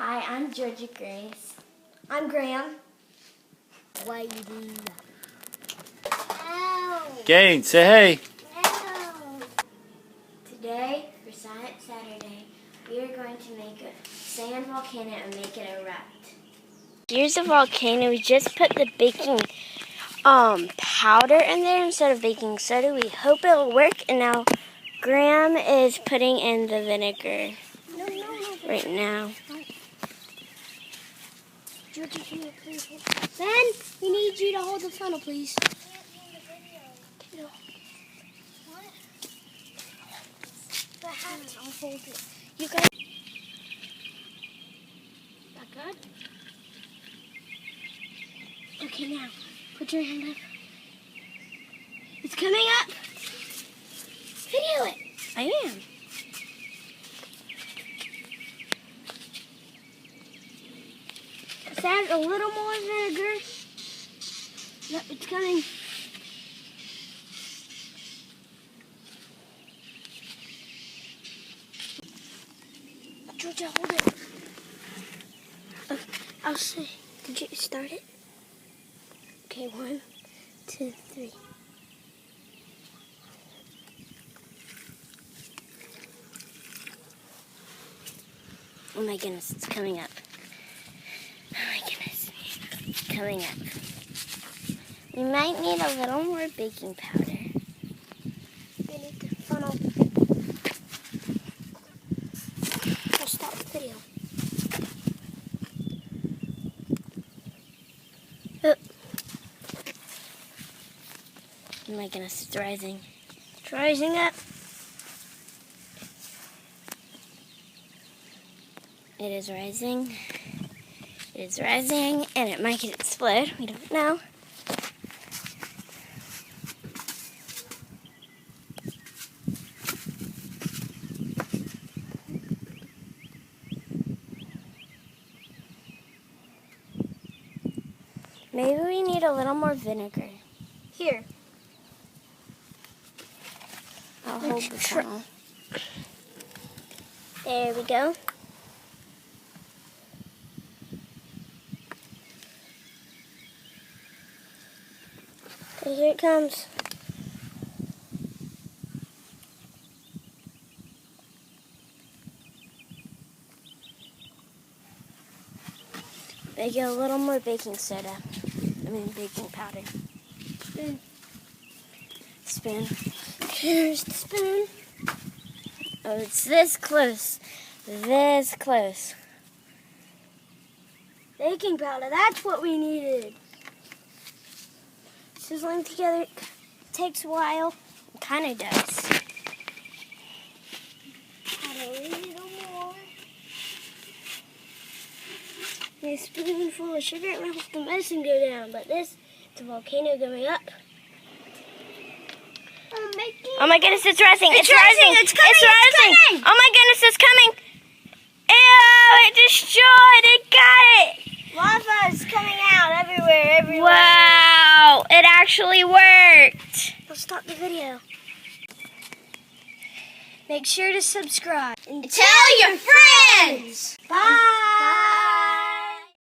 Hi, I'm Georgia Grace. I'm Graham. Gain, say hey. Today, for Science Saturday, we are going to make a sand volcano and make it erupt. Here's a volcano. We just put the baking powder in there instead of baking soda. We hope it will work. And now Graham is putting in the vinegar right now. Georgia, can you please hold? Ben, we need you to hold the funnel, please. I'll hold it. You guys. That good? Okay, now put your hand up. It's coming up. Video it. I am. Let's add a little more vinegar. Yep, it's coming. Georgia, hold it. I'll say. Did you start it? Okay, 1, 2, 3. Oh my goodness, it's coming up. Oh my goodness, it's coming up. We might need a little more baking powder. We need the funnel. I'll stop the video. Oh my goodness, it's rising. It's rising up. It is rising. It is rising, and it might explode. We don't know. Maybe we need a little more vinegar. Here. I'll hold the funnel. There we go. Okay, here it comes. Make it a little more baking soda. Baking powder. Spoon. Here's the spoon. Oh, it's this close. This close. Baking powder, that's what we needed. Sizzling together takes a while. It kind of does. Add a little more. A spoonful of sugar, it helps the medicine go down, but this, it's a volcano going up. Oh my goodness, it's rising. It's rising. It's coming. It's rising. It's coming. Oh my goodness, it's coming. Ew, it destroyed. It got it. Lava is coming out everywhere. Wow, it actually worked. I'll stop the video. Make sure to subscribe. And Tell your friends. Bye.